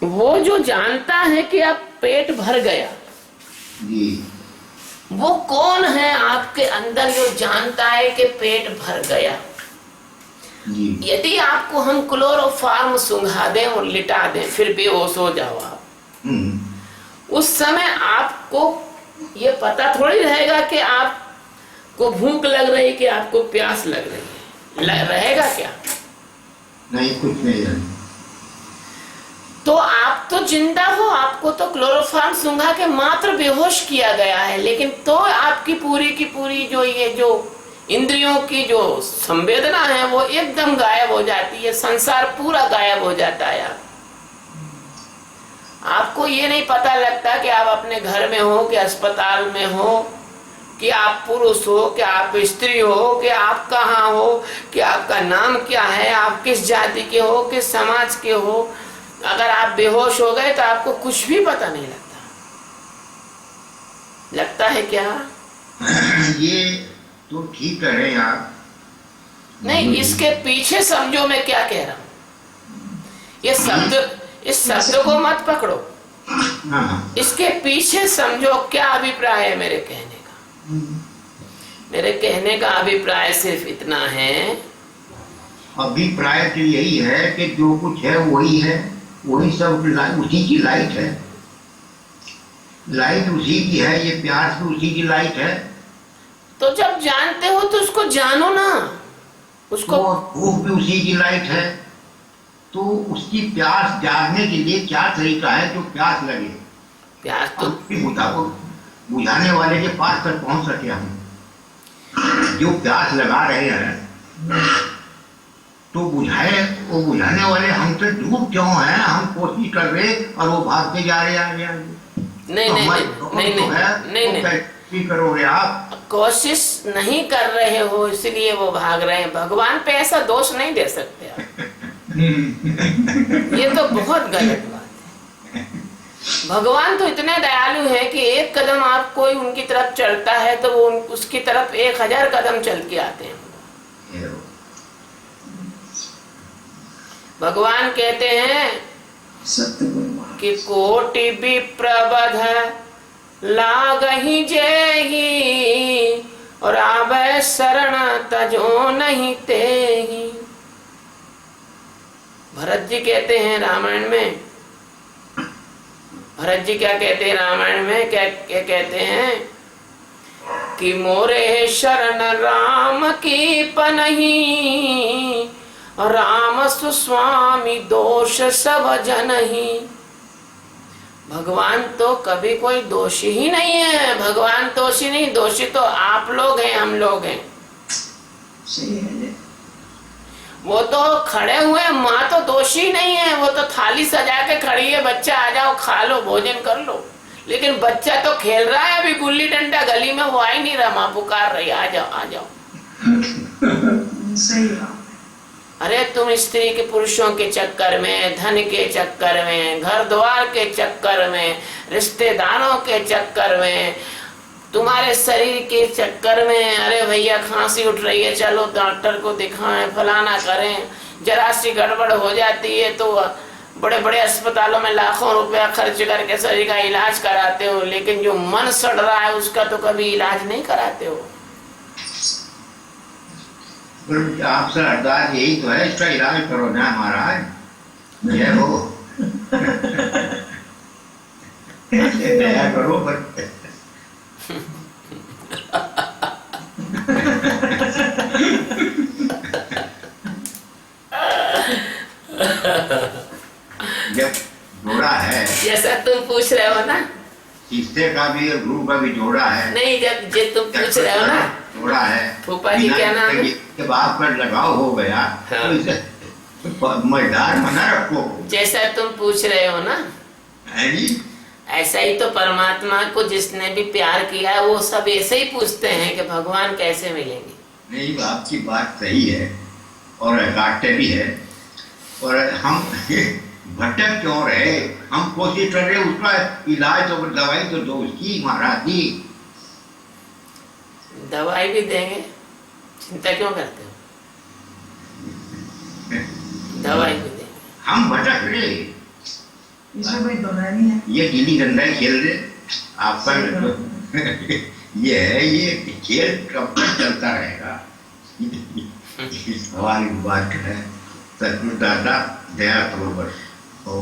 वो जो जानता है कि आप पेट भर गया जी, वो कौन है आपके अंदर जो जानता है कि पेट भर गया? जी, यदि आपको हम क्लोरोफार्म सुंघा दें और लिटा दें फिर बेहोश हो जाओ आप, उस समय आपको ये पता थोड़ी रहेगा कि आपको भूख लग रही कि आपको प्यास लग रही है, रहेगा क्या? नहीं, कुछ नहीं है। तो आप तो जिंदा हो, आपको तो क्लोरोफार्म सुंघा के मात्र बेहोश किया गया है, लेकिन तो आपकी पूरी की पूरी जो ये जो इंद्रियों की जो संवेदना है वो एकदम गायब हो जाती है, संसार पूरा गायब हो जाता है। आपको ये नहीं पता लगता कि आप अपने घर में हो कि अस्पताल में हो, कि आप पुरुष हो कि आप स्त्री हो, कि आप कहाँ हो, कि आपका नाम क्या है, आप किस जाति के हो, किस समाज के हो। अगर आप बेहोश हो गए तो आपको कुछ भी पता नहीं लगता। लगता है क्या? ये तो ठीक कह रहे हैं आप। नहीं, इसके पीछे समझो मैं क्या कह रहा हूं। ये शब्द, इस शब्द को मत पकड़ो, हाँ, इसके पीछे समझो क्या अभिप्राय है मेरे कहने का। मेरे कहने का अभिप्राय सिर्फ इतना है, अभिप्राय तो यही है कि जो कुछ है वही है, वही सब उसी की लाइट है। लाइट उसी की है, ये प्यास भी उसी की लाइट है। तो जब जानते हो तो उसको जानो ना, उसको। वो भूख भी उसी की लाइट है। तो उसकी प्यास जागने के लिए क्या तरीका है जो प्यास लगे, प्यास तो बुझाने वाले के पास तक पहुंच सके हम। जो प्यास लगा रहे हैं तो बुझाए, वो बुझाने वाले हमसे दूर क्यों हैं? हम कोशिश कर रहे और वो भागते जा रहे आगे आगे। नहीं, नहीं, नहीं, नहीं, नहीं, नहीं करोगे आप? कोशिश नहीं कर रहे हो इसलिए वो भाग रहे हैं। भगवान पे ऐसा दोष नहीं दे सकते आप। ये तो बहुत गलत बात है। भगवान तो इतने दयालु है कि एक कदम आप कोई उनकी तरफ चलता है तो वो उसकी तरफ 1000 कदम चल के आते हैं। भगवान कहते हैं कि कोटि विप्रबध लागहि जेहि, और आवे शरण तजो नहीं तेहि। भरत जी कहते हैं रामायण में, भरत जी क्या कहते हैं रामायण में, क्या कहते हैं कि मोरे शरण राम की पनहि, राम सुस्वामी दोष सब जनहि। भगवान तो कभी कोई दोषी ही नहीं है। भगवान दोषी नहीं, दोषी तो आप लोग हैं, हम लोग हैं। सही है। वो तो खड़े हुए, माँ तो दोषी नहीं है, वो तो थाली सजा के खड़ी है, बच्चा आ जाओ खा लो भोजन कर लो। लेकिन बच्चा तो खेल रहा है अभी गुल्ली डंडा गली में, वो आ ही नहीं रहा, माँ पुकार रही आ जाओ आ जाओ। सही है। अरे तुम स्त्री के पुरुषों के चक्कर में, धन के चक्कर में, घर द्वार के चक्कर में, रिश्तेदारों के चक्कर में, तुम्हारे शरीर के चक्कर में, अरे भैया खांसी उठ रही है चलो डॉक्टर को दिखाएं, फलाना करें, जरा सी गड़बड़ हो जाती है तो बड़े बड़े अस्पतालों में लाखों रुपया खर्च करके शरीर का इलाज कराते हो, लेकिन जो मन सड़ रहा है उसका तो कभी इलाज नहीं कराते हो। आपसे अरदास यही तो है, इसका इलाज करो ना महाराज। जय हो। दया करो पर जब जोड़ा है, जैसा तुम पूछ रहे हो ना, शीशे का भी और गुरु का भी जोड़ा है। नहीं, जब जे तुम पूछ रहे हो ना, जोड़ा है। फूफा जी क्या नाम है? जब आप पर लगाव हो गया तो इसे मजेदार बना रखो। जैसा तुम पूछ रहे हो ना, है जी? ऐसा ही तो परमात्मा को जिसने भी प्यार किया है वो सब ऐसे ही पूछते हैं कि भगवान कैसे मिलेंगे। नहीं, आपकी बात सही है और काटते भी है, और हम भटक क्यों रहे? हम कोशिश कर रहे उसका इलाज तो, दवाई तो दो उसकी महाराज जी। दवाई भी देंगे, चिंता क्यों करते हो? दवाई भी देंगे। हम भटक रहे, इसमें कोई दोहरा नहीं है। ये गिल्ली डंडा खेल रहे आपका ये है, ये खेल कब तक चलता रहेगा। सवाल की बात है, सचमुच दादा दया करो बस, और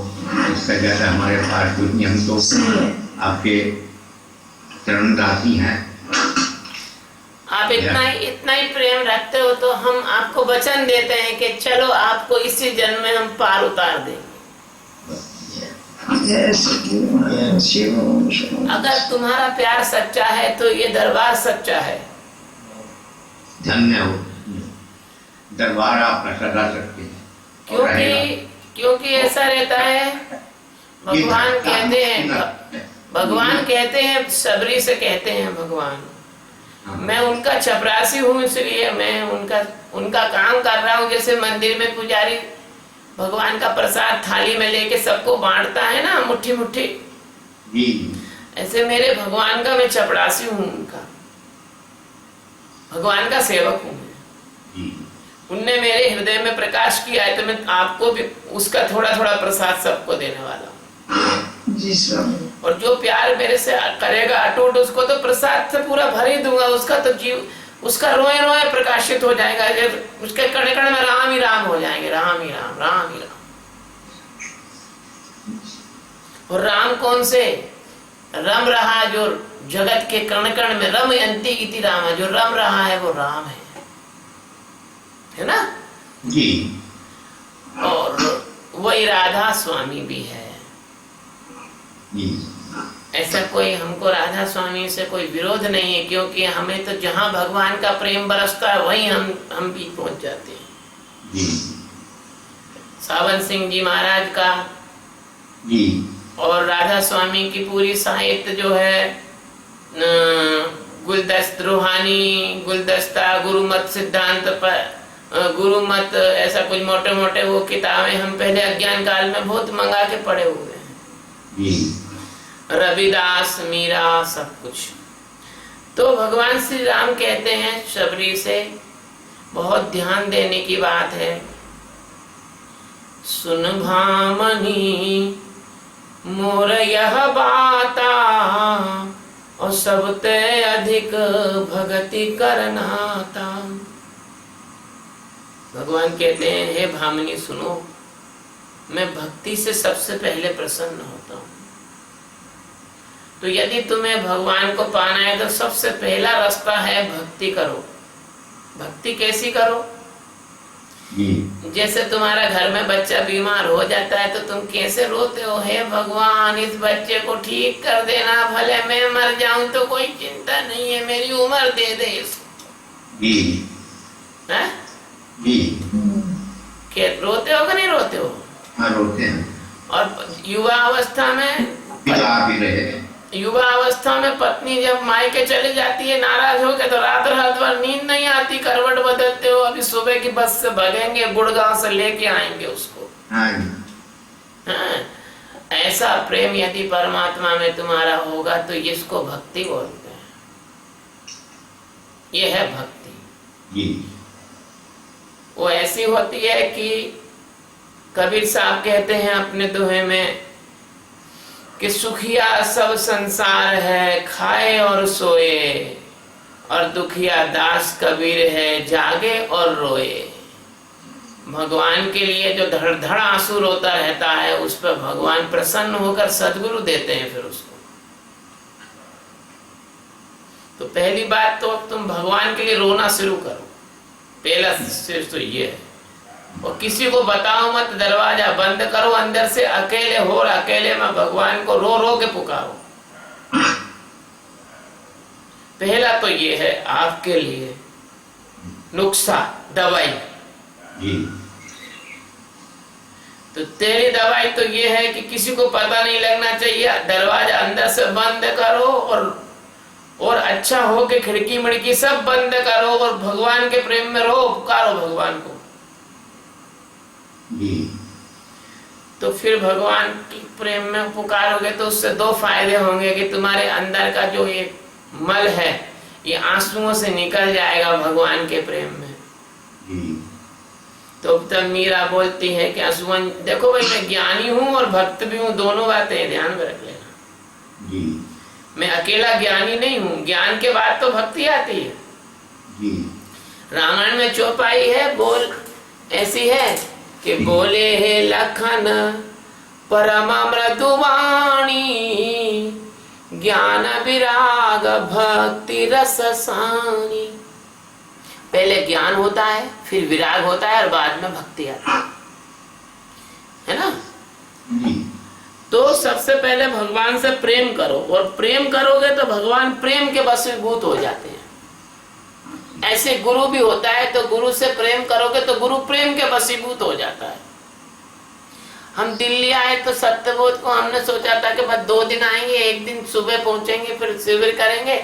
इससे ज्यादा हमारे पास कुछ नहीं। हम तो सही है। आपके चरणदासी हैं। आप इतना ही प्रेम रखते हो तो हम आपको वचन देते हैं कि चलो आपको इसी जन्म में हम पार उतार देंगे। जय सचिदानंद शिव शिव। अगर तुम्हारा प्यार सच्चा है तो ये दरबार सच्चा है। धन्य हो, दरबार आप सजा सकते हैं। और रहेगा। क्योंकि ऐसा रहता है, भगवान कहते हैं सबरी से कहते हैं भगवान, मैं उनका चपरासी हूँ, इसलिए मैं उनका काम कर रहा हूँ। जैसे मंदिर में पुजारी भगवान का प्रसाद थाली में लेके सबको बांटता है ना, मुट्ठी मुट्ठी, ऐसे मेरे भगवान का मैं चपरासी हूँ, उनका भगवान का सेवक हूँ। उनने मेरे हृदय में प्रकाश किया है तो मैं आपको भी उसका थोड़ा थोड़ा प्रसाद सबको देने वाला हूँ। जी स्वामी। और जो प्यार मेरे से करेगा अटूट, उसको तो प्रसाद से पूरा भर ही दूंगा। उसका तो जीव, उसका रोए रोए प्रकाशित हो जाएगा। उसके कण कण में राम ही राम हो जाएंगे, राम ही राम, राम ही राम। और राम कौन से? रम रहा जो जगत के कण कण में, रम यंती इति राम, जो रम रहा है वो राम है ना जी। और वही राधा स्वामी भी है जी। ऐसा कोई हमको राधा स्वामी से कोई विरोध नहीं है, क्योंकि हमें तो जहाँ भगवान का प्रेम बरसता है वहीं हम भी पहुंच जाते हैं। जी। सावन सिंह जी महाराज का जी। और राधा स्वामी की पूरी साहित्य जो है, रूहानी गुलदस्ता, गुरुमत सिद्धांत पर, गुरुमत, ऐसा कुछ मोटे मोटे वो किताबें हम पहले अज्ञान काल में बहुत मंगा के पढ़े हुए हैं। जी। रविदास, मीरा, सब कुछ। तो भगवान श्री राम कहते हैं शबरी से, बहुत ध्यान देने की बात है, सुन भामनी मोर यह बाता, और सबते अधिक भगति करनाता। भगवान कहते हैं, हे भामिनी सुनो, मैं भक्ति से सबसे पहले प्रसन्न होता हूँ। तो यदि तुम्हें भगवान को पाना है तो सबसे पहला रास्ता है भक्ति करो। भक्ति कैसी करो? जैसे तुम्हारा घर में बच्चा बीमार हो जाता है तो तुम कैसे रोते हो, हे भगवान इस बच्चे को ठीक कर देना, भले मैं मर जाऊं तो कोई चिंता नहीं है, मेरी उम्र दे दे इसको। है? क्या रोते हो कि नहीं रोते हो? हाँ, रोते हैं। और युवा अवस्था में युवा अवस्था में पत्नी जब मायके चली जाती है नाराज होकर, तो रात रात भर नींद नहीं आती, करवट बदलते हो, अभी सुबह की बस से भगेंगे, गुड़गांव से लेके आएंगे उसको। हाँ, ऐसा प्रेम यदि परमात्मा में तुम्हारा होगा तो इसको भक्ति बोलते हैं। ये है भक्ति। वो ऐसी होती है कि कबीर साहब कहते हैं अपने दोहे में कि सुखिया सब संसार है, खाए और सोए, और दुखिया दास कबीर है, जागे और रोए। भगवान के लिए जो धड़ धड़ आंसू रोता रहता है, उस पर भगवान प्रसन्न होकर सद्गुरु देते हैं फिर उसको। तो पहली बात तो तुम भगवान के लिए रोना शुरू करो, पहला सिर्फ तो ये है। और किसी को बताओ मत, दरवाजा बंद करो, अंदर से अकेले हो, अकेले में भगवान को रो रो के पुकारो। पहला तो ये है आपके लिए नुस्खा, दवाई। तो तेरी दवाई तो ये है कि किसी को पता नहीं लगना चाहिए, दरवाजा अंदर से बंद करो और अच्छा हो के खिड़की मिड़की सब बंद करो और भगवान के प्रेम में रहो, पुकारो भगवान को। तो फिर भगवान के प्रेम में पुकारोगे तो उससे दो फायदे होंगे कि तुम्हारे अंदर का जो ये मल है ये आंसुओं से निकल जाएगा भगवान के प्रेम में। तो तब मीरा बोलती है कि असुवन, देखो भाई मैं ज्ञानी हूँ और भक्त भी हूँ, दोनों बातें ध्यान में रख लेना। जी मैं अकेला ज्ञानी नहीं हूँ, ज्ञान के बाद तो भक्ति आती है। जी रामायण में चौपाई है, बोल ऐसी है कि बोले हे लखन परम मृदुवाणी, ज्ञान विराग भक्ति रस सानी। पहले ज्ञान होता है, फिर विराग होता है और बाद में भक्ति आती है ना। जी तो सबसे पहले भगवान से प्रेम करो, और प्रेम करोगे तो भगवान प्रेम के वशीभूत हो जाते हैं। ऐसे गुरु भी होता है, तो गुरु से प्रेम करोगे तो गुरु प्रेम के वशीभूत हो जाता है। हम दिल्ली आए तो सत्यबोध को हमने सोचा था कि बस 2 दिन आएंगे, एक दिन सुबह पहुंचेंगे, फिर शिविर करेंगे,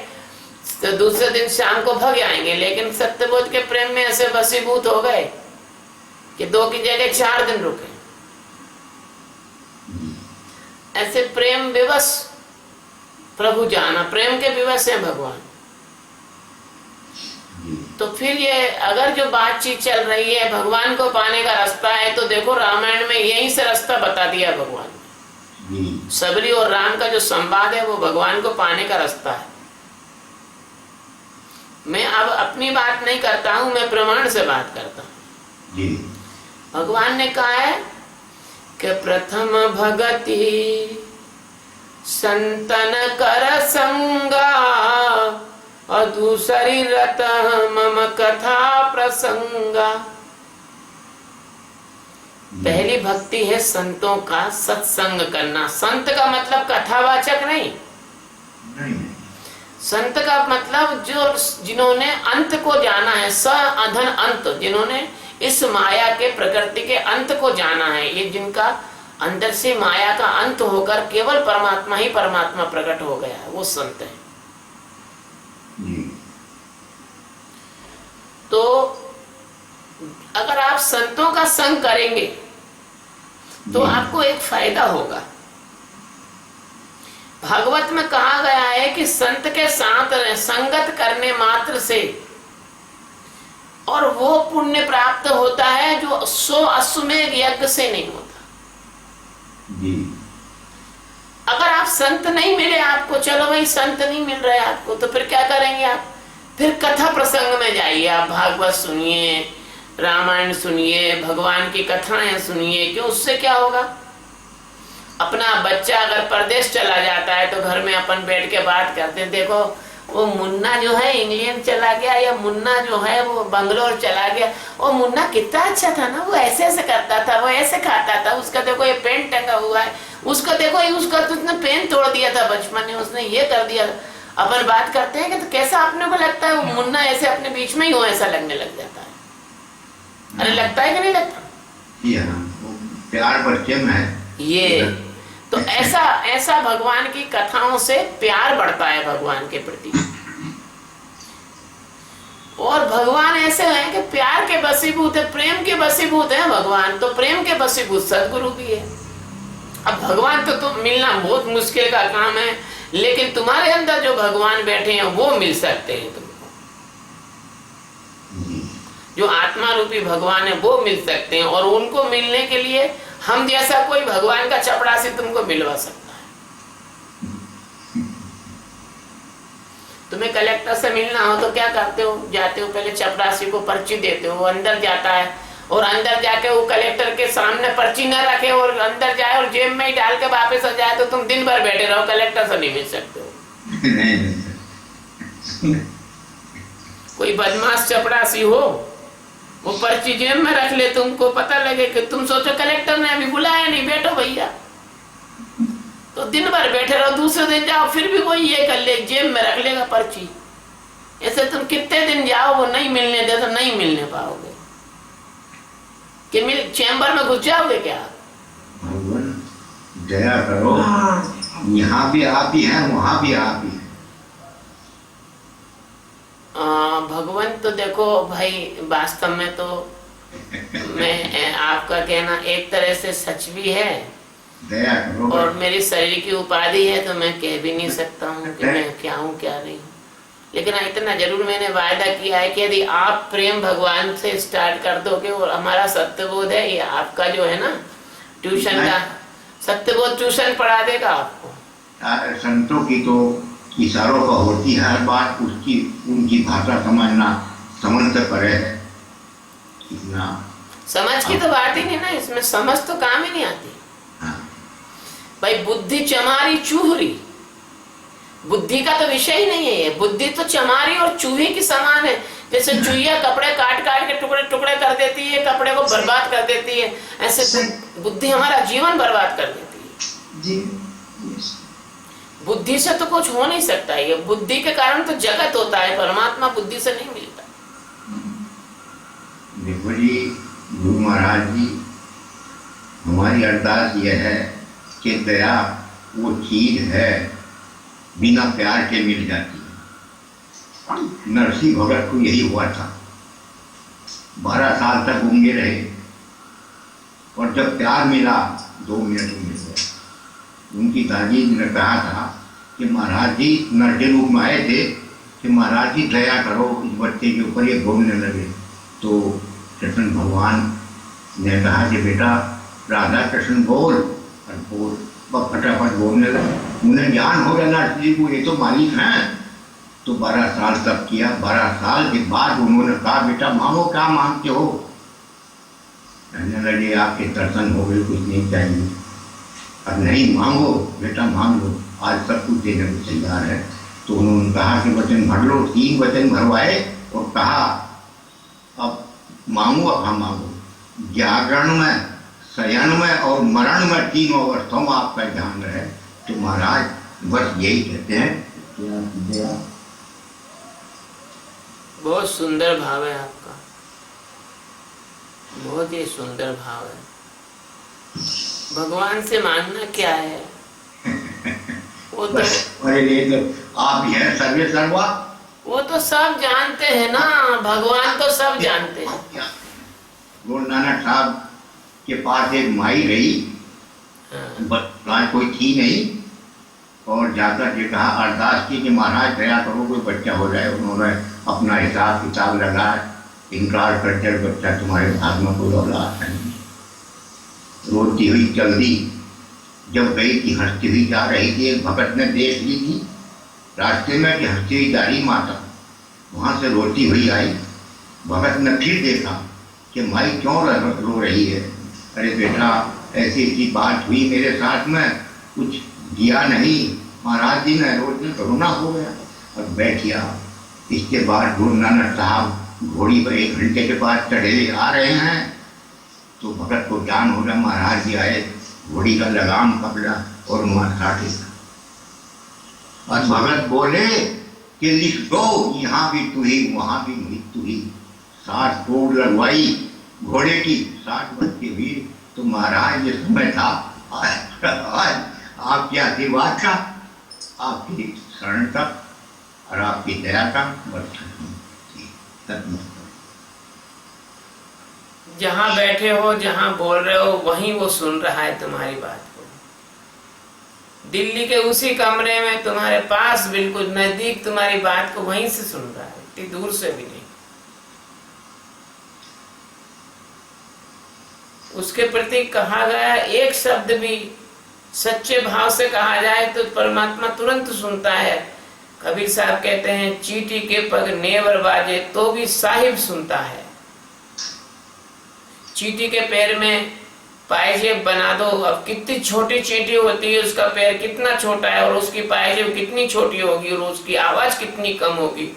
तो दूसरे दिन शाम को भग आएंगे। लेकिन सत्यबोध के प्रेम में ऐसे वशीभूत हो गए कि 2 की जगह 4 दिन रुके। ऐसे प्रेम विवश प्रभु जाना, प्रेम के विवश है भगवान। तो फिर ये अगर जो बातचीत चल रही है भगवान को पाने का रास्ता है, तो देखो रामायण में यहीं से रास्ता बता दिया भगवान ने। सबरी और राम का जो संवाद है वो भगवान को पाने का रास्ता है। मैं अब अपनी बात नहीं करता हूं, मैं प्रमाण से बात करता हूं। भगवान ने कहा है कि प्रथम भगति संतन कर संगा, और दूसरी रत मम कथा प्रसंगा। पहली भक्ति है संतों का सत्संग करना। संत का मतलब कथावाचक नहीं, संत का मतलब जो जिन्होंने अंत को जाना है, स अधन अंत, जिन्होंने इस माया के प्रकृति के अंत को जाना है, ये जिनका अंदर से माया का अंत होकर केवल परमात्मा ही परमात्मा प्रकट हो गया है, वो संत है। तो अगर आप संतों का संग करेंगे तो आपको एक फायदा होगा। भागवत में कहा गया है कि संत के साथ संगत करने मात्र से और वो पुण्य प्राप्त होता है जो 100 अश्वमेध यज्ञ से नहीं होता। अगर आप संत नहीं मिले आपको, चलो भाई संत नहीं मिल रहे आपको, तो फिर क्या करेंगे आप? फिर कथा प्रसंग में जाइए, आप भागवत सुनिए, रामायण सुनिए, भगवान की कथाएं सुनिए। क्यों? उससे क्या होगा? अपना बच्चा अगर परदेश चला जाता है तो घर में अपन बैठ के बात करते हैं, देखो वो मुन्ना जो है इंग्लैंड चला गया, या मुन्ना जो है वो बंगलोर चला गया, वो मुन्ना कितना अच्छा था ना, वो ऐसे ऐसे करता था, वो ऐसे खाता था, उसका देखो ये पेन टंगा हुआ है, उसका देखो ये उसका तो उसने पेन तोड़ दिया था बचपन में, उसने ये कर दिया। अपन बात करते हैं कि तो कैसा अपने को लगता है वो मुन्ना ऐसे अपने बीच में ही हो, ऐसा लगने लग जाता है। अरे लगता है कि नहीं लगता? प्यार बच्चे में है ये तो ऐसा भगवान की कथाओं से प्यार बढ़ता है भगवान के प्रति। और भगवान ऐसे हैं कि प्यार के वशीभूत है, प्रेम के वशीभूत है भगवान, तो प्रेम के वशीभूत सदगुरु भी है। अब भगवान तो मिलना बहुत मुश्किल का काम है, लेकिन तुम्हारे अंदर जो भगवान बैठे हैं वो मिल सकते हैं तुमको। जो आत्मा रूपी भगवान है वो मिल सकते हैं, और उनको मिलने के लिए हम जैसा कोई भगवान का चपरासी तुमको मिलवा सकता है। तुम्हें कलेक्टर से मिलना हो तो क्या करते हो? जाते हो पहले चपरासी को पर्ची देते हो, वो अंदर जाता है, और अंदर जाके वो कलेक्टर के सामने पर्ची न रखे और अंदर जाए और जेब में ही डाल के वापस आ जाए, तो तुम दिन भर बैठे रहो, कलेक्टर से नहीं मिल सकते हो। कोई बदमाश चपरासी हो, वो पर्ची जेब में रख ले, तुमको पता लगे कि तुम सोचो कलेक्टर ने अभी बुलाया नहीं, बैठो भैया, तो दिन भर बैठे रहो, दूसरे दिन जाओ फिर भी कोई ये कर ले, जेब में रख लेगा पर्ची। ऐसे तुम कितने दिन जाओ, वो नहीं मिलने दे तो नहीं मिलने पाओगे। कि मिल चैम्बर में घुस जाओगे क्या? भगवान दया करो, यहाँ भी आप ही हैं, वहाँ भी आप ही। भगवान तो देखो भाई, वास्तव में तो मैं आपका कहना एक तरह से सच भी है, दया करो, और मेरी शरीर की उपाधि है, तो मैं कह भी नहीं सकता हूँ कि मैं क्या हूँ क्या नहीं हूँ। लेकिन इतना जरूर मैंने वायदा किया है कि यदि आप प्रेम भगवान से स्टार्ट कर दोगे और हमारा सत्यबोध है, ये आपका जो है ना ट्यूशन का सत्यबोध ट्यूशन पढ़ा देगा आपको। संतों की तो इशारों का होती है हर बात, उसकी उनकी भाषा समझना समझ से परे है। इतना समझ की तो बात ही नहीं ना, इसमें समझ तो काम ही नहीं आती। हाँ। भाई बुद्धि चमारी चूहरी, बुद्धि का तो विषय ही नहीं है ये। बुद्धि तो चमारी और चूहे की समान है। जैसे चूहिया कपड़े काट काट के टुकड़े टुकड़े कर देती है, कपड़े को बर्बाद कर देती है, ऐसे बुद्धि हमारा जीवन बर्बाद कर देती है। जी बुद्धि से तो कुछ हो नहीं सकता है। बुद्धि के कारण तो जगत होता है, परमात्मा बुद्धि से नहीं मिलता। देखो जी, गुरु महाराज जी, हमारी अरदास यह है कि दया वो चीज है बिना प्यार के मिल जाती है। नरसिंह भगत को यही हुआ था, 12 साल तक गूंगे रहे और जब प्यार मिला 2 मिनट में मिल गया। उनकी दादी ने कहा था कि महाराज जी नर के रूप में आए थे कि महाराज जी दया करो इस बच्चे के ऊपर, ये बोलने लगे। तो कृष्ण भगवान ने कहा कि बेटा राधा कृष्ण बोल, और बोल वह फटाफट बोलने लगे। उन्हें ज्ञान हो गया नरसिंह जी को, ये तो मालिक हैं। तो 12 साल तक किया। 12 साल के बाद उन्होंने कहा बेटा मांगो, क्या मांगते हो? कहने लगे आपके दर्शन हो गए, कुछ नहीं चाहिए। अब नहीं मांगो बेटा, मांग लो, आज सब कुछ देने को तैयार है। तो उन्होंने कहा कि वचन भर लो। 3 वचन भरवाए और कहा अब मांगो, अब हम मांगो। जागरण में, शयन में और मरण में, 3 अवस्थाओं में आपका ध्यान रहे। तो महाराज बस यही कहते हैं। बहुत सुंदर भाव है आपका, बहुत ही सुंदर भाव है। भगवान से मांगना क्या है? वो तो अरे आप ही हैं सर्वे सर्वा, वो तो सब जानते हैं ना, भगवान तो सब जानते हैं। गुरु नानक साहब के पास एक माई रही, बस कोई थी नहीं, और जाकर के कहा अरदास की कि महाराज दया करो कोई बच्चा हो जाए। उन्होंने अपना हिसाब किताब लगाया, इनकार करते बच्चा तुम्हारे भाग में कोई औलाद नहीं। रोती हुई चल दी। जब गई कि हंसती हुई जा रही थी, एक भगत ने देख ली थी रास्ते में कि हंसती हुई जा रही माता, वहाँ से रोती हुई आई। भगत ने फिर देखा कि माई क्यों रो रही है। अरे बेटा ऐसी ऐसी बात हुई मेरे साथ में, कुछ दिया नहीं महाराज जी ने, रोज रोना हो गया। अब बैठिया। इसके बाद गुरु नानक साहब घोड़ी पर 1 घंटे के बाद चढ़े आ रहे हैं। तो भगत को ज्ञान हो गया, महाराज जी आए, घोड़ी का लगाम पकड़ा और वहाँ काटे। और भगत बोले कि लिख दो, यहाँ भी तू ही वहाँ भी तू ही। 60 कोड़ लगवाई घोड़े की, 60 बच्चे हुई। तो महाराज ये समय था आज आपके आशीर्वाद का, आपकी शरण का और आपकी दया का बस। जहाँ बैठे हो, जहाँ बोल रहे हो, वहीं वो सुन रहा है तुम्हारी बात को। दिल्ली के उसी कमरे में तुम्हारे पास बिल्कुल नजदीक तुम्हारी बात को वहीं से सुन रहा है, इतनी दूर से भी नहीं। उसके प्रति कहा गया एक शब्द भी सच्चे भाव से कहा जाए तो परमात्मा तुरंत सुनता है। कबीर साहब कहते हैं चींटी के पग नेवर बाजे तो भी साहिब सुनता है। चींटी के पैर में पायजेब बना दो, अब कितनी छोटी चींटी होती है, उसका पैर कितना छोटा है और उसकी पायजेब कितनी छोटी होगी और उसकी आवाज कितनी कम होगी,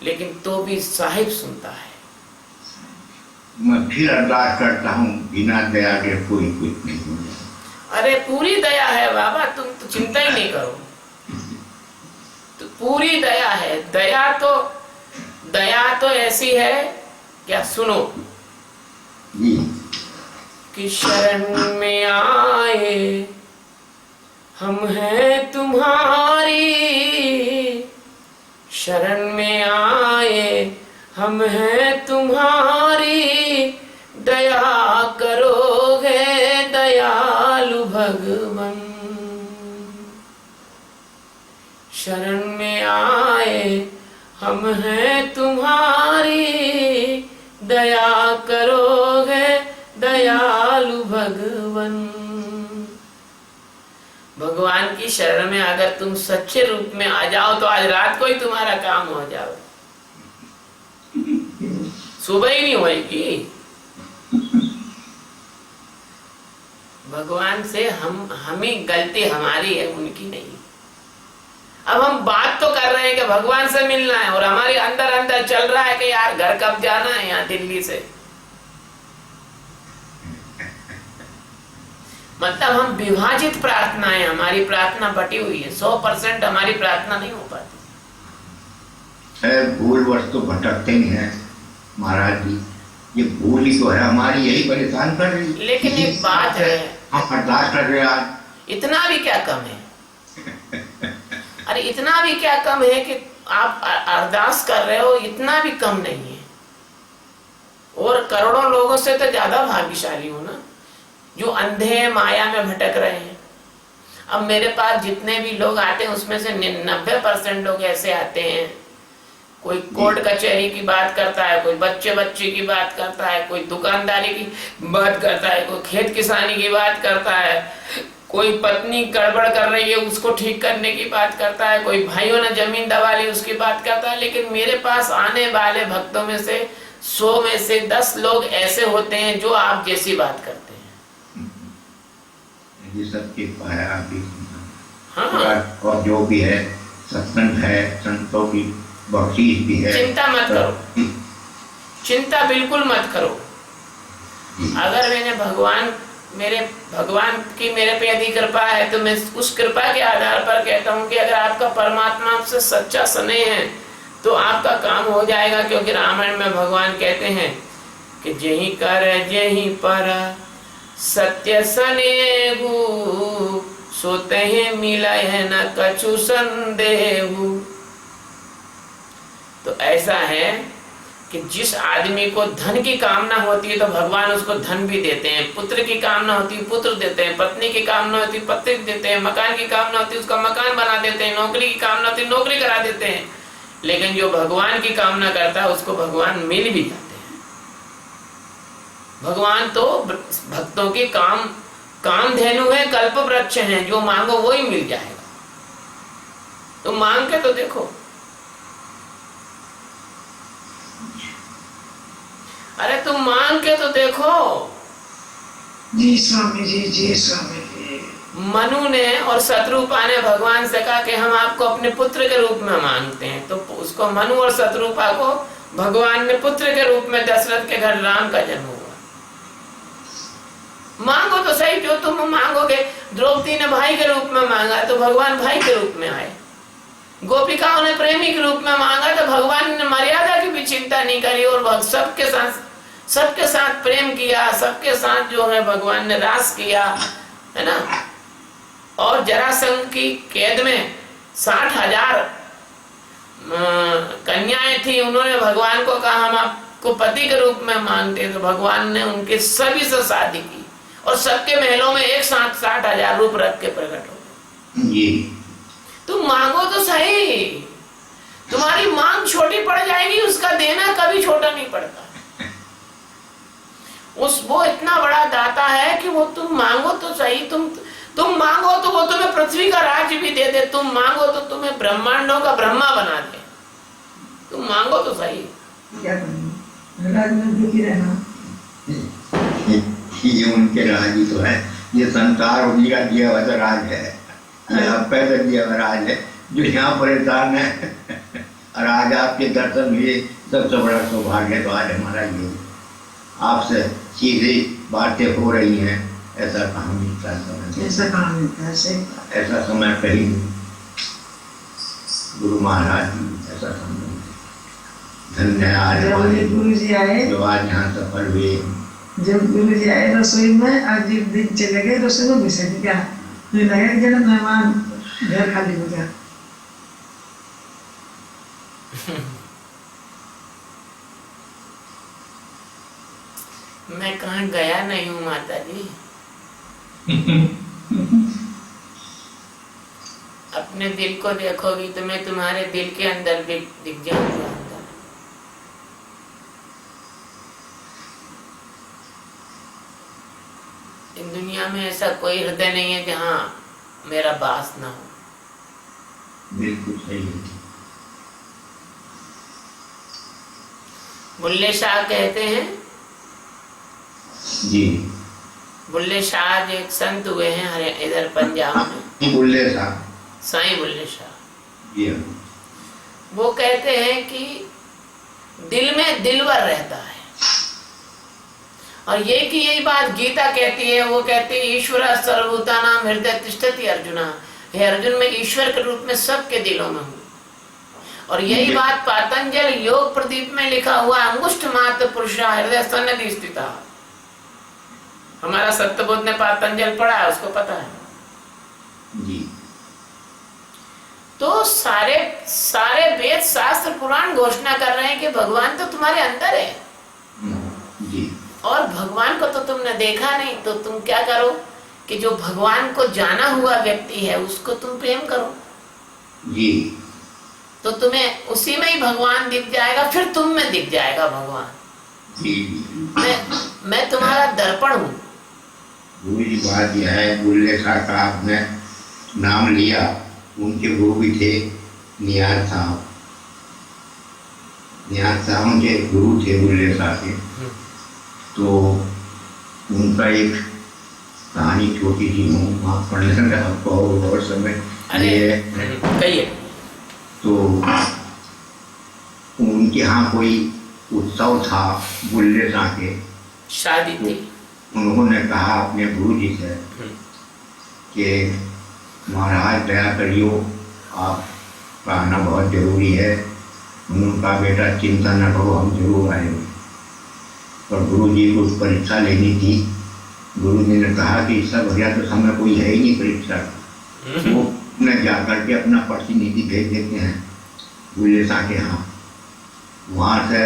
लेकिन तो भी साहिब सुनता है। मैं फिर अरदास करता हूँ, बिना दया के कोई कुछ नहीं होगा। अरे पूरी दया है बाबा, तुम तो चिंता ही नहीं करो, तो पूरी दया है। दया तो ऐसी है क्या, सुनो कि शरण में आए हम हैं तुम्हारी, शरण में आए हम हैं तुम्हारी, दया करोगे दयालु भगवन। शरण में आए हम हैं तुम्हारी, दया करोगे दयालु भगवन। भगवान की शरण में अगर तुम सच्चे रूप में आ जाओ तो आज रात को ही तुम्हारा काम हो जाओ, सुबह ही नहीं होगी। भगवान से हमी गलती हमारी है, उनकी नहीं। अब हम बात तो कर रहे हैं कि भगवान से मिलना है और हमारे अंदर अंदर चल रहा है कि यार घर कब जाना है यहाँ दिल्ली से। मतलब हम विभाजित प्रार्थना है, हमारी प्रार्थना बटी हुई है, 100% हमारी प्रार्थना नहीं हो पाती। भूल वर्ष तो भटकते ही हैं महाराज जी, ये भूल ही तो है हमारी, यही परेशान कर रही है। लेकिन एक बात है, हम अरदास कर रहे हैं आज, इतना भी क्या कम है? अरे इतना भी क्या कम है कि आप अरदास कर रहे हो, इतना भी कम नहीं है। और करोड़ों लोगों से तो ज्यादा भाग्यशाली हो ना, जो अंधे माया में भटक रहे हैं। अब मेरे पास जितने भी लोग आते हैं उसमें से 90% लोग ऐसे आते हैं, कोई कोर्ट कचहरी की बात करता है, कोई बच्चे की बात करता है, कोई दुकानदारी की बात करता है, कोई खेत किसानी की बात करता है, कोई पत्नी गड़बड़ कर रही है उसको ठीक करने की बात करता है, कोई भाइयों ने जमीन दबा ली उसकी बात करता है। लेकिन मेरे पास आने वाले भक्तों में से 100 में से 10 लोग ऐसे होते हैं जो आप जैसी बात करते हैं। ये सबके पाया भी। हाँ, और जो भी है सत्संग है, संतों की बख्शीश भी है। चिंता मत करो, चिंता बिल्कुल मत करो। अगर मेरे भगवान की मेरे पे यदि कृपा है तो मैं उस कृपा के आधार पर कहता हूँ कि अगर आपका परमात्मा आपसे सच्चा स्नेह है तो आपका काम हो जाएगा। क्योंकि रामायण में भगवान कहते हैं कि जेहि कर जेहि पर सत्य स्नेहु, सोते हैं मिला है न कछु संदेहु। तो ऐसा है कि जिस आदमी को धन की कामना होती है तो भगवान उसको धन भी देते हैं, पुत्र की कामना होती है पुत्र देते हैं, पत्नी की कामना होती है पत्नी देते हैं, मकान की कामना होती है उसका मकान बना देते हैं, नौकरी की कामना होती है नौकरी करा देते हैं। लेकिन जो भगवान की कामना करता है उसको भगवान मिल भी जाते हैं। भगवान तो भक्तों की कामधेनु है, कल्प वृक्ष है, जो मांगो वो ही मिल जाएगा। तो मांग के तो देखो। अरे तुम मांग के तो देखो। जी स्वामी जी, जी स्वामी जी। मनु ने और शत्रुपा ने भगवान से कहा कि हम आपको अपने पुत्र के रूप में मांगते हैं। तो उसको मनु और शत्रुपा को भगवान ने पुत्र के रूप में दशरथ के घर राम का जन्म हुआ। मांगो तो सही, जो तुम मांगोगे। द्रौपदी ने भाई के रूप में मांगा तो भगवान भाई के रूप में आए। गोपिकाओं ने प्रेमी के रूप में मांगा तो भगवान ने मर्यादा की भी चिंता नहीं करी और सबके साथ प्रेम किया, सबके साथ जो है भगवान ने रास किया, है ना। और जरासंध की कैद में 60,000 कन्याएं थी, उन्होंने भगवान को कहा हम आपको पति के रूप में मांगते हैं। तो भगवान ने उनके सभी से शादी की और सबके महलों में एक साथ 60,000 रूप रख के प्रकट हो गए। तुम मांगो तो सही, तुम्हारी मांग छोटी पड़ जाएगी, उसका देना कभी छोटा नहीं पड़ता। वो इतना बड़ा दाता है कि वो तुम मांगो तो सही, तुम मांगो तो वो तुम्हें पृथ्वी का राज्य भी दे दे, तुम मांगो तो तुम्हें ब्रह्मांडों का ब्रह्मा बना दे। तुम मांगो तो सही। क्या करेंगे, राज में दुखी रहना। ये उनके राज ही तो है, ये संसार उन्हीं का दिया हुआ राज है, यह पैदा दिया हुआ राज है जो यहाँ परेशान है। और आज आपके दर्शन हुए सबसे बड़ा सौभाग्य तो आज हमारा ये आपसे सीधी बातें हो रही हैं। ऐसा कहाँ मिलता है समय, ऐसा कहाँ मिलता है, सही बात। ऐसा समय कहीं गुरु महाराज जी ऐसा समय धन्य आज गुरु जी आए, जो आज यहाँ सफल हुए। जब गुरु जी आए रसोई में, आज जब दिन चले गए रसोई में घुसे क्या तो लगा कि जरा मेहमान घर खाली हो गया। मैं कहाँ गया नहीं हूँ माता जी। अपने दिल को देखोगी तो मैं तुम्हारे दिल के अंदर भी दिख जाऊंगा अंदर। इन दुनिया में ऐसा कोई हृदय नहीं है जहाँ मेरा वास ना हो। बिल्कुल सही है। बुल्ले शाह कहते हैं, जी बुल्ले शाह जो एक संत हुए हैं हरे इधर पंजाब में, बुल्ले साहब, साईं बुल्ले शाह, जी वो कहते हैं कि दिल में दिलवर रहता है। और ये कि यही बात गीता कहती है, वो कहती है ईश्वर सर्वभूतानां हृदय तिष्ठति अर्जुना, हे अर्जुन मैं ईश्वर के रूप में सबके दिलों में हूँ। और यही बात पातंजल योग प्रदीप में लिखा हुआ अंगुष्ठ मात्र पुरुषा हृदय सन्निधि स्थिता। हमारा सत्यबोध ने पातंजल पढ़ा है, उसको पता है जी। तो सारे सारे वेद शास्त्र पुराण घोषणा कर रहे हैं कि भगवान तो तुम्हारे अंदर है। जी। और भगवान को तो तुमने देखा नहीं, तो तुम क्या करो कि जो भगवान को जाना हुआ व्यक्ति है उसको तुम प्रेम करो जी। तो तुम्हें उसी में ही भगवान दिख जाएगा, फिर तुम में दिख जाएगा भगवान। जी। मैं तुम्हारा दर्पण हूँ। गुरु जी बात यह है, बुल्ले शाह का आपने नाम लिया, उनके गुरु भी थे नियाज साहब। नियाज साहब उनके गुरु थे बुल्ले शाह के। तो उनका एक कहानी छोटी सी हूँ, वहाँ पढ़ने का बहुत समय। अरे कहिए। तो उनके यहाँ कोई उत्सव था बुल्ले शाह के, शादी थी। उन्होंने कहा अपने गुरु जी से कि महाराज दया करियो, आपका आना बहुत जरूरी है। उन्होंने कहा बेटा चिंता न करो, हम जरूर आएंगे। और गुरु जी को परीक्षा लेनी थी। गुरु जी ने कहा कि इससे बढ़िया तो समय कोई है ही नहीं परीक्षा। वो उन्हें जा करके अपना प्रतिनिधि भेज देते हैं बुल्ले शाह के यहाँ। वहाँ से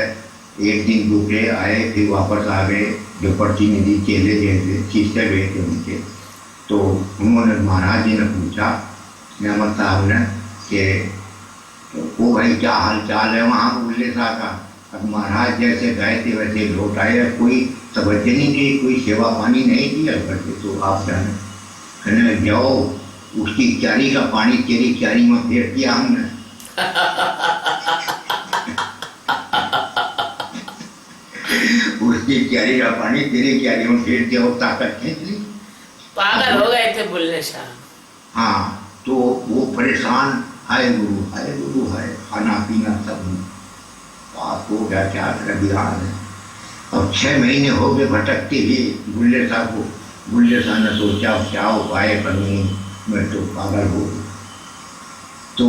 एक दिन रुके, आए, फिर वापस आ गए। जो प्रतिनिधि चेले गए, शिष्य गए थे उनके, तो उन्होंने महाराज जी ने पूछा नियामत साहब ने कि वो भाई क्या हाल चाल है वहाँ बुल्ले शाह का। अब महाराज जैसे गए थे वैसे लौट आए, कोई तवज्जो नहीं की, कोई सेवा पानी नहीं किया करके। तो आप जाने कहने जाओ, उसकी क्यारी का पानी तेरी क्यारी में फेर दिया हमने। उसकी क्यारी का पानी तेरी क्यारी में फेर दिया, वो ताकत खींच ली। पागल हो गए थे बुल्ले शाह। हाँ, तो वो परेशान, हाय गुरु हाय, खाना पीना सब आपको क्या क्या बिहार है। अब 6 महीने हो गए भटकते ही बुल्ले शाह को। बुल्ले शाह ने सोचा क्या उपाय करूँ, मैं तो पागल हो। तो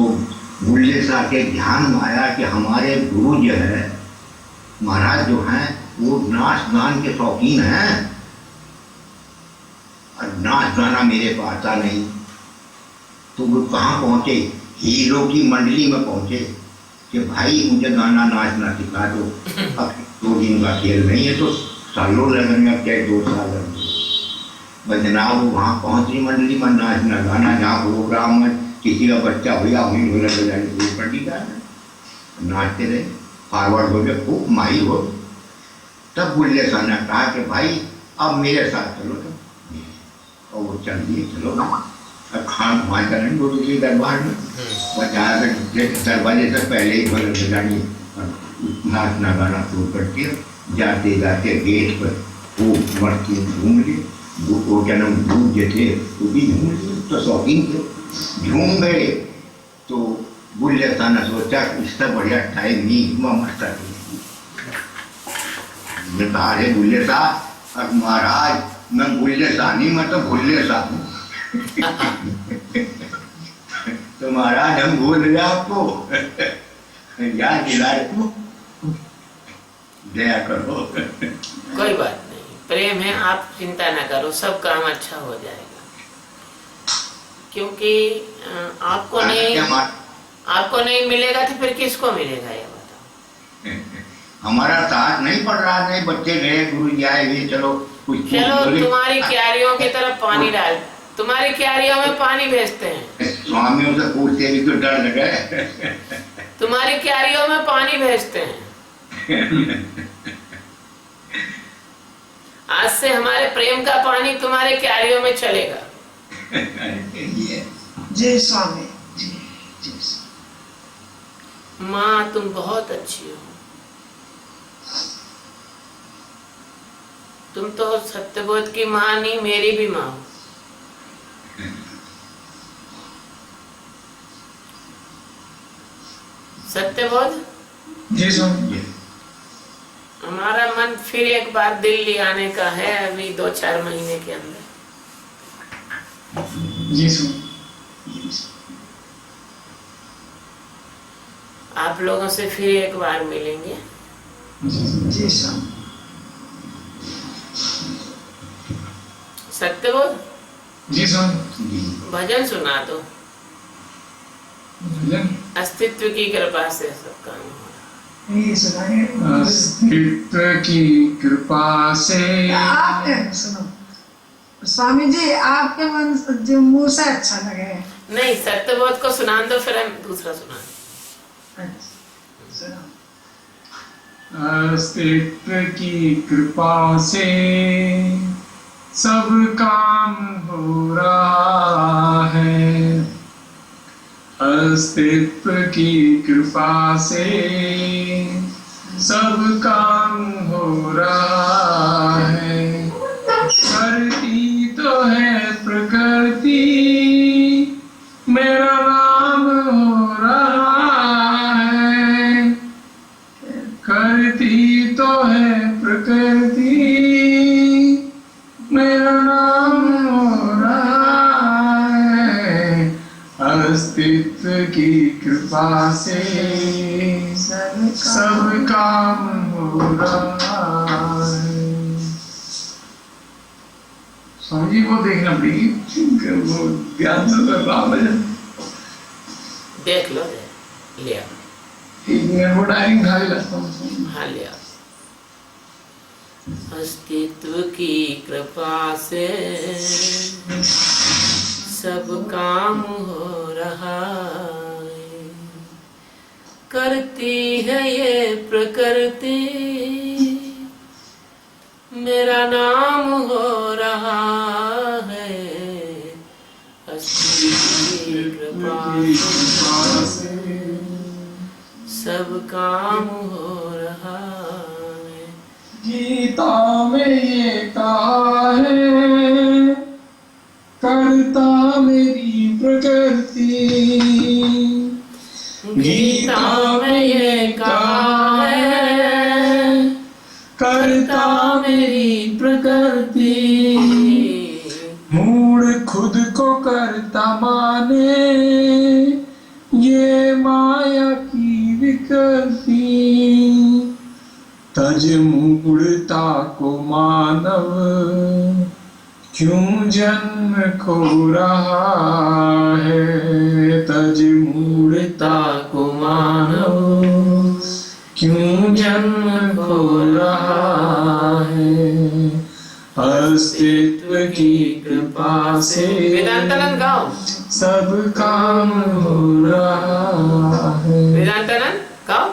बुल्ले शाह के ध्यान में आया कि हमारे गुरु जो है महाराज जो हैं वो नाच गान के शौकीन हैं, और नाच गाना मेरे को आता नहीं। तो वो कहाँ पहुँचे, हीरो की मंडली में पहुँचे कि भाई मुझे गाना नाचना सिखा दो। अब 2 दिन का खेल नहीं है, तो सालों लगेंगे, क्या 2 साल लगेंगे। बजनाब वहाँ पहुँची मंडली में, नाचना गाना, जहाँ प्रोग्राम में किसी का बच्चा भैया वहीं ढोलक बजाने शुरू कर दी जाए, नाचते रहे, फॉरवर्ड हो गए, खूब माही हो। तब बुल्ले शाह ने कहा कि भाई अब मेरे साथ चलो तुम। और वो चल दिए, चलो अब खान वहाँ चलेंगे गुरु जी दरबार में। बजा दरवाजे से पहले ही ढोलक बजानी, नाचना गाना शुरू करके जाते जाते गेट पर खूब मस्ती घूम लिए। वो क्या नाम दूध जो थे वो भी झूम लिए, तो शौकीन थे, झूम गए। तो बुल्ले शाह ने सोचा इससे बढ़िया टाइम नहीं हुआ, मस्ता कहा अरे बुल्ले शाह, अब महाराज मैं बुल्ले शाह नहीं, मैं तो भुल्ले शाह हूँ। तो महाराज हम भूल गए आपको, याद दिला रहे, दया करो। कोई बात नहीं, प्रेम है, आप चिंता ना करो, सब काम अच्छा हो जाएगा। क्योंकि आपको नहीं मिलेगा तो फिर किसको मिलेगा ये बताओ। हमारा साथ नहीं पड़ रहा, नहीं बच्चे गए, गुरु जी आए गए, चलो कुछ चलो तुम्हारी क्यारियों की तरफ पानी डाल, तुम्हारी क्यारियों में पानी भेजते हैं। स्वामियों से पूछते भी तो डर लगे। तुम्हारी क्यारियों में पानी भेजते हैं। आज से हमारे प्रेम का पानी तुम्हारे क्यारियों में चलेगा। जय स्वामी। जय स्वामी। माँ तुम बहुत अच्छी हो। तुम तो सत्यबोध की माँ नहीं, मेरी भी माँ हो। सत्यबोध जय स्वामी। हमारा मन फिर एक बार दिल्ली आने का है, अभी 2-4 महीने के अंदर। जय स्वामी। आप लोगों से फिर एक बार मिलेंगे। जय स्वामी। सत्यबोध जी स्वामी। भजन सुना दो। भजन अस्तित्व की कृपा से सब काम हो रहा। ये सुनाइए। अस्तित्व की कृपा से आप सुनो स्वामी जी, आपके मन जो मुंह से अच्छा लगे। नहीं, सत्यबोध को सुना दो, फिर हम दूसरा सुना। सुनो। अस्तित्व की कृपा से सब काम हो रहा है। अस्तित्व की कृपा से सब काम हो रहा है। करती तो है प्रकृति, मेरा नाम हो रहा है। करती तो है प्रकृति, मेरा नाम हो रहा है। अस्तित्व की कृपा से सब काम हो रहा है। स्वामी जी वो देखना पड़ेगी, वो ध्यान से कर रहा भजन। देख लो, ले आओ। एक मिनट वो डायरी उठा के लाता हूँ। हाँ, ले आओ। अस्तित्व की कृपा से सब काम हो रहा है। करती है ये प्रकृति, मेरा नाम हो रहा है। अस्तित्व की कृपा से सब काम हो रहा है। गीता में ये कहा है, करता मेरी प्रकृति। गीता में ये कहा है, करता मेरी प्रकृति। मूड खुद को करता माने, ये माया की विकृति। तज मूढ़ता को मानव क्यों जन्म खो रहा है। तज मूढ़ता को मानव क्यों जन्म खो रहा है। अस्तित्व की कृपा से वेदांतानंद गाओ। सब काम हो रहा है। वेदांतानंद गाओ।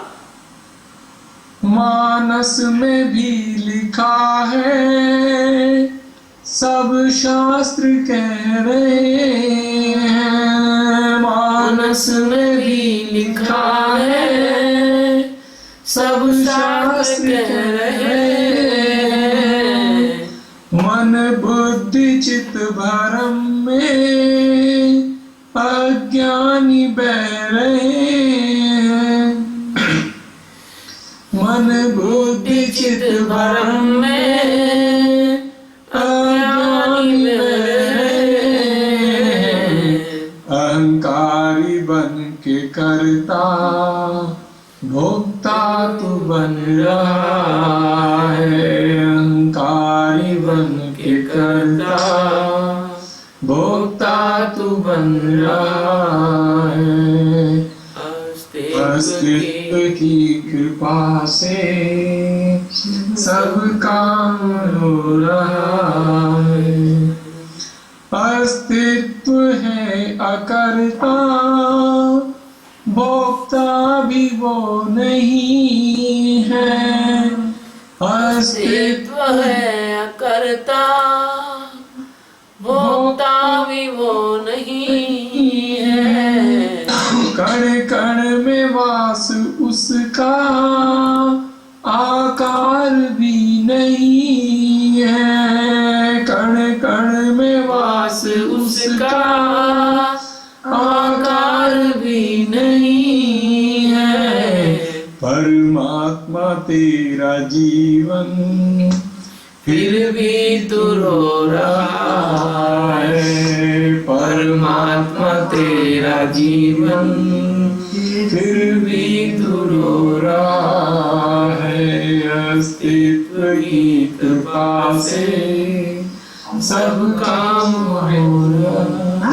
मानस में भी लिखा है, सब शास्त्र कह रहे हैं। मानस में भी लिखा है, सब शास्त्र कह रहे हैं। मन बुद्धि चित्त भरम में अज्ञानी बह रहे हैं। मन बुद्धि चित्त भरम में अज्ञानी बह रहे हैं। अहंकारी बन के करता, भोक्ता तू बन रहा है। अहंकारी बन के करता, भोक्ता तू बन रहा है। अस्तित्व की कृपा से सब काम हो रहा है। अस्तित्व है अकर्ता, भोक्ता भी वो नहीं है। अस्तित्व है अकर्ता, भोक्ता भी वो नहीं है। कण कण में वास उसका, आकार भी नहीं है। कण कण में वास उसका, आकार भी नहीं है। परमात्मा तेरा जीवन फिर भी तू रो रहा है। परमात्मा तेरा जीवन फिर भी तू रो रहा है। अस्तित्व की कृपा से सब काम हो रहा।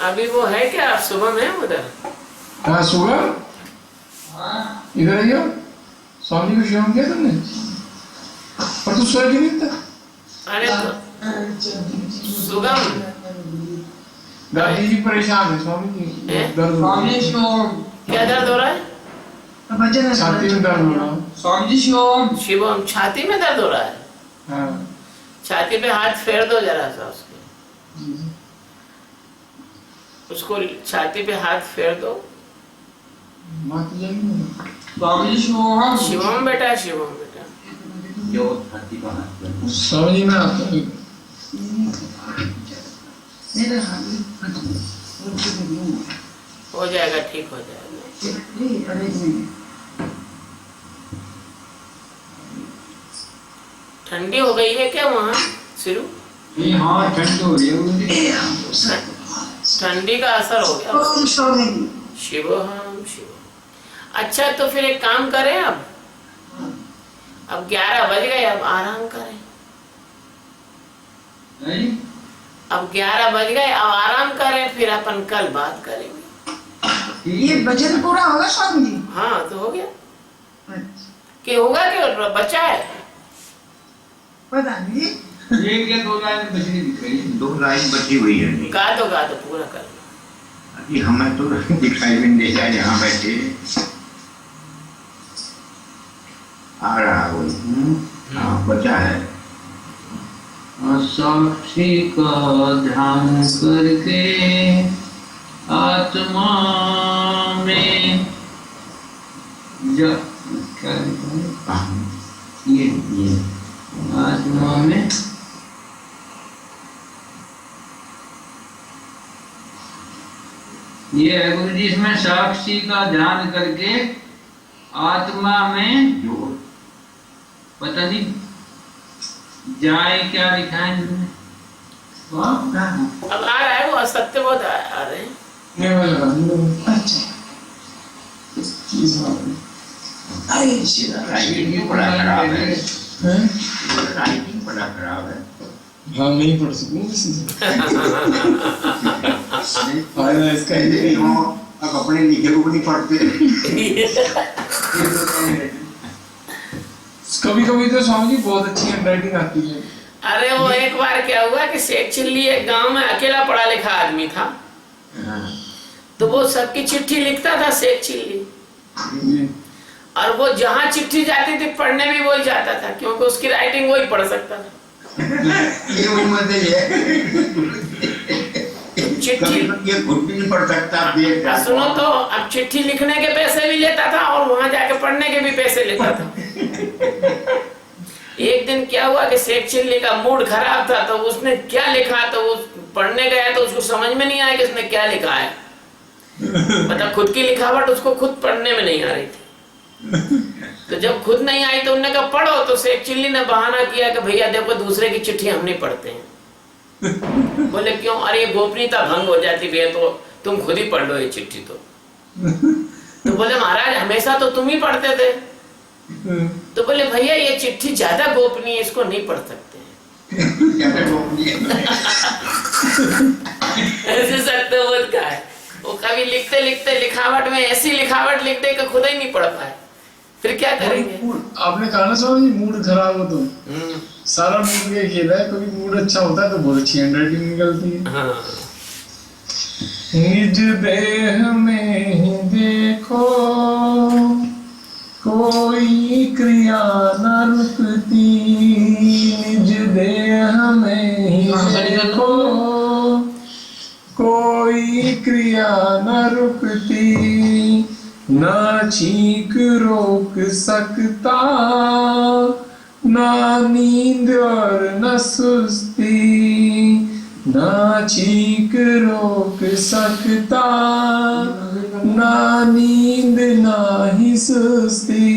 अभी वो है क्या, आप सुबह में उधर? हाँ सुबह इधर आइयो। स्वामी को शिवम किया तुमने, पर तू सोया क्यों नहीं था? अरे तो सुगम, दादी जी परेशान है स्वामी जी, दर्द हो रहा है। क्या दर्द हो रहा है? भजन छाती में दर्द हो रहा है। स्वामी जी शिवम। शिवम, छाती में दर्द हो रहा है? हाँ छाती पे हाथ फेर दो जरा सा उसके, उसको छाती पे हाथ फेर दो। माता जाएगी। स्वामी जी शिवम। शिवम बेटा, शिवम बेटा। जो धरती पर हाथ पर स्वामी जी मैं आता हूँ। हो जाएगा, ठीक हो जाएगा। ठंडी हो गई है क्या वहाँ सिरू? हाँ ठंड हो रही है। ठंडी का असर हो गया। ओम स्वामी। शिवोहम शिव। अच्छा तो फिर एक काम करें, अब 11 बज गए, अब आराम करें। नहीं? अब 11 बज गए, अब आराम करें, फिर अपन कल बात करेंगे। ये भजन पूरा होगा स्वामी जी? हाँ तो हो गया अच्छा, कि होगा कि बचा है? पता नहीं। एक या दो लाइन बचनी दिख रही है। 2 लाइन बची हुई है। गा दो पूरा कर लो। अभी हमें तो दिखाई भी नहीं देता यहाँ बैठे। आ रहा वही। हाँ बचा है। साक्षी का ध्यान करके आत्मा में क्या ये आत्मा में ये है गुरु जी, इसमें साक्षी का ध्यान करके आत्मा में जो पता नहीं जाए क्या लिखा है इनमें? अब आ रहा है वो असत्य बोध आ रहे हैं। नहीं मैं लगा। अच्छा, अरे सीधा राइटिंग बड़ा खराब है। हैं? राइटिंग बड़ा खराब है। हाँ नहीं पढ़ सकूंगा किसी से। फायदा इसका कहते ये हो अब अपने लिखे को नहीं पढ़ते। कभी कभी तो स्वामी जी बहुत अच्छी हैंडराइटिंग आती है। अरे वो एक बार क्या हुआ कि शेख चिल्ली एक गांव में अकेला पढ़ा लिखा आदमी था, तो वो सबकी चिट्ठी लिखता था शेख चिल्ली, और वो जहाँ चिट्ठी जाती थी पढ़ने भी वही जाता था, क्योंकि उसकी राइटिंग वही पढ़ सकता था। ये उम्र है। चिट्ठी ये खुद भी नहीं पढ़ सकता। सुनो तो, अब चिट्ठी लिखने के पैसे भी लेता था और वहां जाके पढ़ने के भी पैसे लेता था। एक दिन क्या हुआ कि शेख चिल्ली का मूड खराब था, तो उसने क्या लिखा, तो वो पढ़ने गया तो उसको समझ में नहीं आया कि उसने क्या लिखा है। मतलब खुद की लिखावट उसको खुद पढ़ने में नहीं आ रही थी। तो जब खुद नहीं आई तो उन्होंने कहा पढ़ो, तो शेख चिल्ली ने बहाना किया कि भैया देखो दूसरे की चिट्ठी हम नहीं पढ़ते हैं। बोले क्यों? अरे ये गोपनीयता भंग हो जाती भैया, तो तुम खुद ही पढ़ लो ये चिट्ठी। तो बोले महाराज हमेशा तो तुम ही पढ़ते थे। तो बोले भैया ये चिट्ठी ज्यादा गोपनीय है, इसको नहीं पढ़ सकते ऐसे सत्यबोध का है। वो कभी लिखते लिखते लिखावट में ऐसी लिखावट लिख दे कि खुद ही नहीं पढ़ पाए, फिर क्या करेंगे? आपने कहा ना स्वामी जी मूड खराब हो तो सारा मूड का खेल है, कभी मूड अच्छा होता है तो बहुत अच्छी हैंडराइटिंग निकलती है। हाँ। निज देह में ही देखो कोई क्रिया न रुकती, निज देह में ही देखो कोई क्रिया न रुकती, न छींक रोक सकता, ना नींद और न सुस्ती, ना छींक रोक सकता, ना नींद ना ही सुस्ती,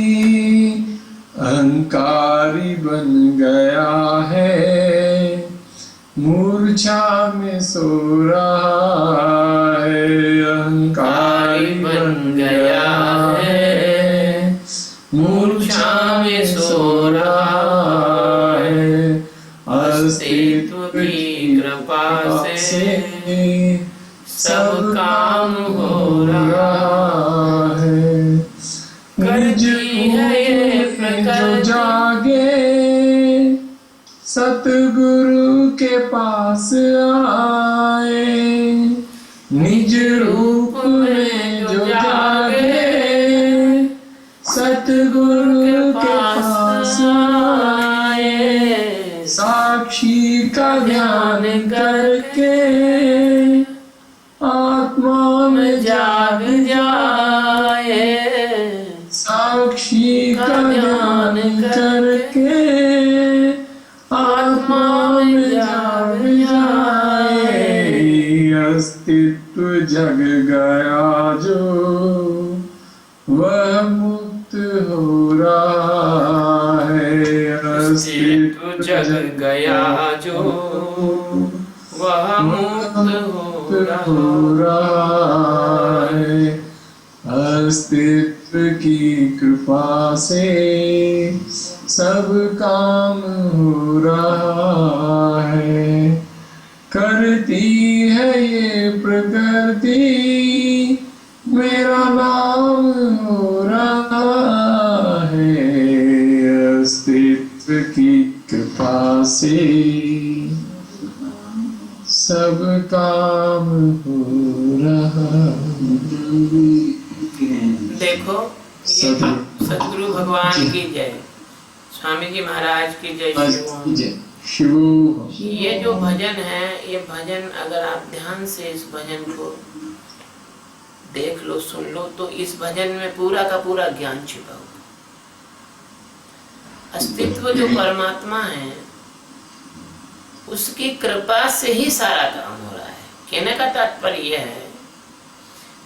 अहंकारी बन गया है, मूर्छा में सो रहा है, अहंकारी बन गया है, मूर्छा में सो रहा है, अस्तित्व की कृपा से सब काम हो रहा है, निज में जो जागे सतगुरु के पास आए, निज रूप में जो जागे सतगुरु के पास आए, साक्षी का ध्यान करके आत्मा में जाग जाए, साक्षी का ध्यान करके आत्मा में जाग जाए, अस्तित्व जग गया जो वह मुक्त हो रहा है, अस्तित्व जग गया जो वह मुक्त हो रहा है, अस्तित्व की कृपा से सब काम हो रहा है, करती है ये प्रकृति मेरा नाम हो रहा है, अस्तित्व की कृपा से सब काम हो रहा है। देखो ये सदगुरु भगवान की जय, स्वामी जी महाराज की जय, शिव। ये जो भजन है, ये भजन अगर आप ध्यान से इस भजन को देख लो, सुन लो, तो इस भजन में पूरा का पूरा ज्ञान छिपा हुआ। अस्तित्व जो परमात्मा है उसकी कृपा से ही सारा काम हो रहा है। कहने का तात्पर्य यह है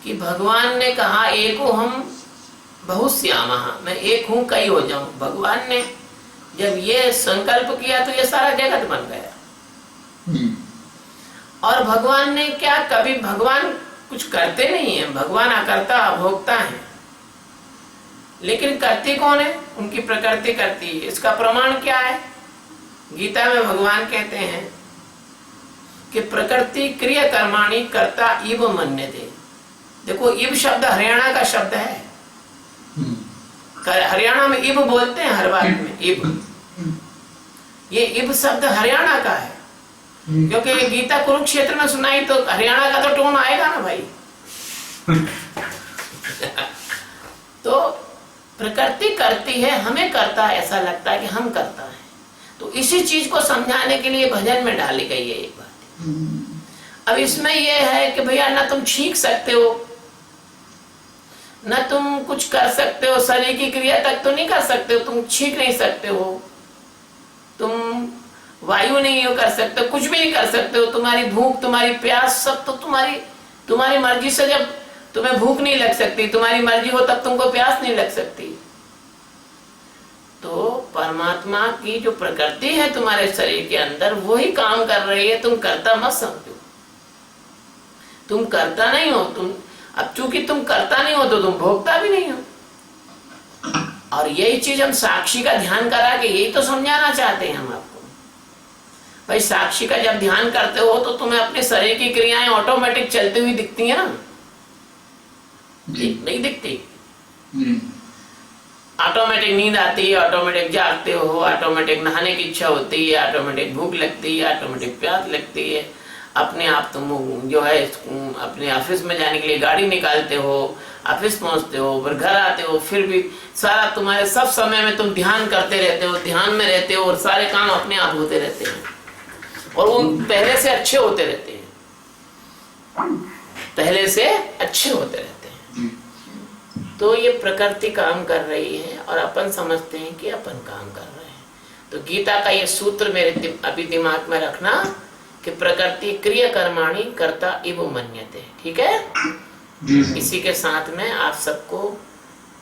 कि भगवान ने कहा एको हम बहुश्यामः, मैं एक हूं कई हो जाऊं। भगवान ने जब ये संकल्प किया तो ये सारा जगत बन गया। और भगवान ने क्या, कभी भगवान कुछ करते नहीं है, भगवान अकर्ता अभोक्ता है, लेकिन करती कौन है? उनकी प्रकृति करती है। इसका प्रमाण क्या है? गीता में भगवान कहते हैं कि प्रकृति क्रिया कर्माणि कर्ता इव मन्यते। देखो, इव शब्द हरियाणा का शब्द है। हरियाणा में इव बोलते हैं हर बात में, इव। ये इव शब्द हरियाणा का है, क्योंकि ये गीता कुरुक्षेत्र में सुनाई तो हरियाणा का तो टोन आएगा ना भाई। तो प्रकृति करती है, हमें करता है, ऐसा लगता है कि हम करता है। तो इसी चीज को समझाने के लिए भजन में डाली गई है एक बात। अब इसमें यह है कि भैया ना तुम छींक सकते हो, न तुम कुछ कर सकते हो, शरीर की क्रिया तक तो नहीं कर सकते हो, तुम छींक नहीं सकते हो, तुम वायु नहीं कर सकते, कुछ भी नहीं कर सकते हो। तुम्हारी भूख, तुम्हारी प्यास सब तो तुम्हारी मर्जी से, जब तुम्हें भूख नहीं लग सकती, तुम्हारी मर्जी हो तब तुमको प्यास नहीं लग सकती। तो परमात्मा की जो प्रकृति है तुम्हारे शरीर के अंदर, वही काम कर रही है। तुम करता मत समझो, तुम करता नहीं हो। तुम अब चूंकि तुम करता नहीं हो तो तुम भोगता भी नहीं हो। और यही चीज हम साक्षी का ध्यान करा के यही तो समझाना चाहते हैं हम आपको। भाई साक्षी का जब ध्यान करते हो तो तुम्हें अपने शरीर की क्रियाएं ऑटोमेटिक चलती हुई दिखती है ना? नहीं दिखती। ऑटोमेटिक नींद आती है, ऑटोमेटिक जागते हो, ऑटोमेटिक नहाने की इच्छा होती है, ऑटोमेटिक भूख लगती है, ऑटोमेटिक प्यास लगती है, अपने आप तुम जो है अपने ऑफिस में जाने के लिए गाड़ी निकालते हो, ऑफिस पहुंचते हो, फिर घर आते हो, फिर भी सारा तुम्हारे सब समय में तुम ध्यान करते रहते हो, ध्यान में रहते हो और सारे काम अपने आप होते रहते हैं और वो पहले से अच्छे होते रहते हैं, पहले से अच्छे होते रहते हैं। तो ये प्रकृति काम कर रही है और अपन समझते हैं कि अपन काम कर रहे हैं। तो गीता का ये सूत्र मेरे अभी दिमाग में रखना कि प्रकृति क्रिया कर्माणि कर्ता इव मन्यते। ठीक है जी इसी के साथ में आप सबको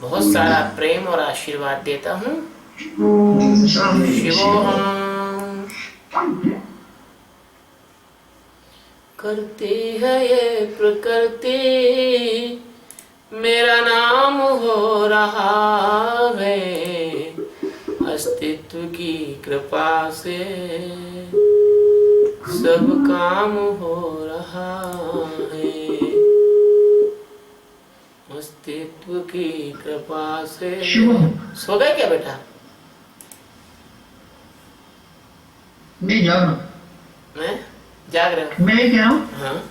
बहुत सारा प्रेम और आशीर्वाद देता हूँ। ओम शांति शिवोहम। करती है ये प्रकृति मेरा नाम हो रहा है, अस्तित्व की कृपा से सब काम हो रहा है, अस्तित्व की कृपा से। सो गए क्या बेटा? नहीं जाओ ना, मैं जाग रहा हूँ। मैं क्या हूँ? हाँ